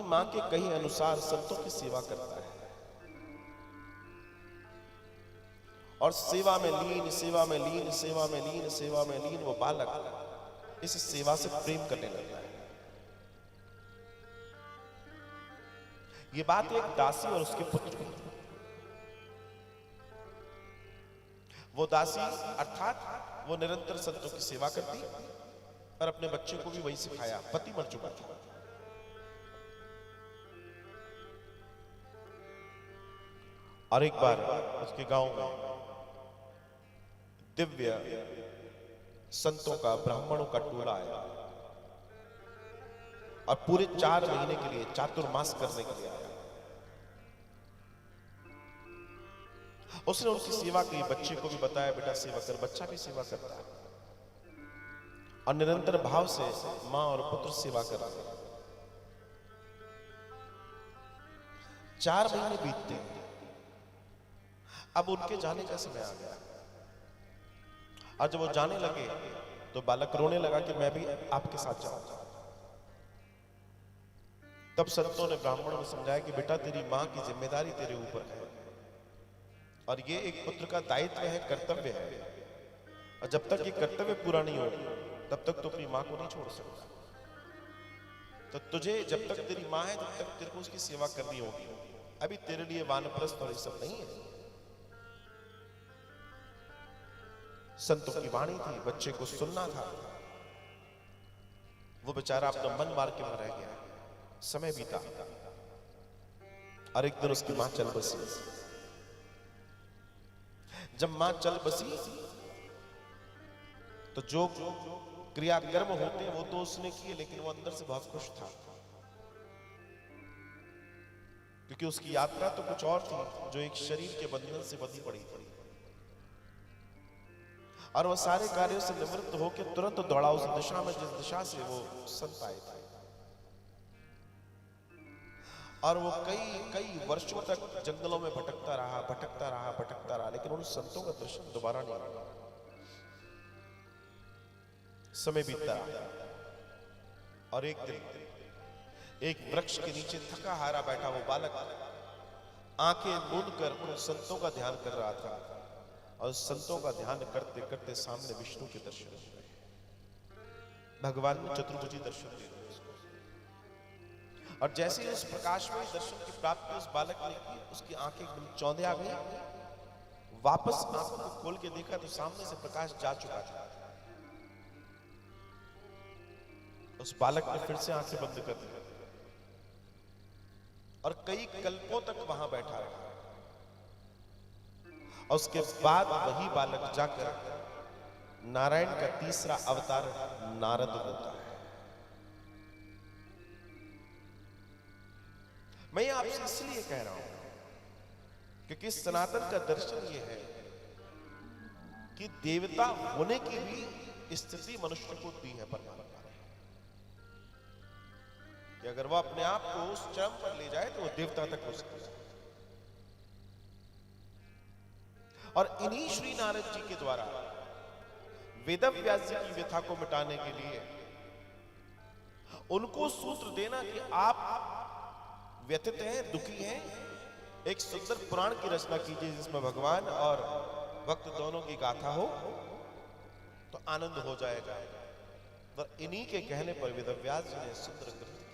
मां के कहे अनुसार संतों की सेवा करता है और सेवा में लीन, सेवा में लीन, सेवा में लीन, सेवा में लीन वो बालक इस सेवा से प्रेम करने लगता है। ये बात एक दासी और उसके पुत्र की। वो दासी अर्थात वो निरंतर संतों की सेवा करती और अपने बच्चे को भी वही सिखाया। पति मर चुका था। और एक बार उसके गांव में दिव्य संतों का, ब्राह्मणों का टोला आया और पूरे 4 महीने के लिए चातुर्मास करने के लिए आया। उसने उनकी सेवा की, बच्चे को भी बताया बेटा सेवा कर। बच्चा भी सेवा करता है और निरंतर भाव से मां और पुत्र सेवा कर रहे हैं। 4 महीने बीतते हैं। अब उनके जाने का समय आ गया और जब वो जाने लगे तो बालक रोने लगा कि मैं भी आपके साथ जाऊंगा। तब संतों ने, ब्राह्मणों ने समझाया कि बेटा तेरी मां की जिम्मेदारी तेरे ऊपर है और ये एक पुत्र का दायित्व है, कर्तव्य है, और जब तक ये कर्तव्य पूरा नहीं हो तब तक तो अपनी मां को नहीं छोड़ सकता। तो तुझे जब तक तेरी मां है तब तक तेरे को उसकी सेवा करनी होगी। अभी तेरे लिए वानप्रस्थ और ये सब नहीं है। संतों की वाणी थी, बच्चे को सुनना था। वो बेचारा अपना मन मार के रह गया। समय बीता और एक दिन उसकी मां चल बसी। जब मां चल बसी तो जो क्रियाकर्म होते हैं वो तो उसने किए, लेकिन वो अंदर से बहुत खुश था क्योंकि उसकी यात्रा तो कुछ और थी जो एक शरीर के बंधन से बंधी पड़ी थी। और वह सारे कार्यों से निवृत्त होकर तुरंत दौड़ा उस दिशा में जिस दिशा से वो संत आए थे। और वो कई वर्षों तक जंगलों में भटकता रहा, लेकिन उन संतों का दर्शन दोबारा नहीं आया। समय बीतता और एक दिन एक वृक्ष के नीचे थका हारा बैठा वो बालक आंखें मूंद कर उन संतों का ध्यान कर रहा था। और संतों का ध्यान करते करते सामने विष्णु के दर्शन हुए। भगवान ने चतुर्भुजी दर्शन दिए उसको। और जैसे ही उस प्रकाश में दर्शन की प्राप्ति उस बालक ने की, उसकी आंखें एकदम चौंधे आ गई। वापस आंखों को खोल के देखा तो सामने से प्रकाश जा चुका था। उस बालक ने फिर से आंखें बंद कर दी और कई कल्पों तक वहां बैठा रहा। और उसके बाद वही बालक जाकर नारायण का तीसरा अवतार नारद होता है। मैं आपसे इसलिए कह रहा हूं क्योंकि सनातन का दर्शन यह है कि देवता होने की भी स्थिति मनुष्य को दी है परमात्मा ने, कि अगर वह अपने आप को उस चरम पर ले जाए तो वह देवता तक हो सकता है। और इन्हीं श्री नारद जी के द्वारा वेदव्यास जी की व्यथा को मिटाने के लिए उनको सूत्र देना कि आप व्यथित हैं, दुखी हैं, एक सुंदर पुराण की रचना कीजिए जिसमें भगवान और भक्त दोनों की गाथा हो तो आनंद हो जाएगा। तो इन्हीं के कहने पर वेदव्यास जी ने सुंदर ग्रंथ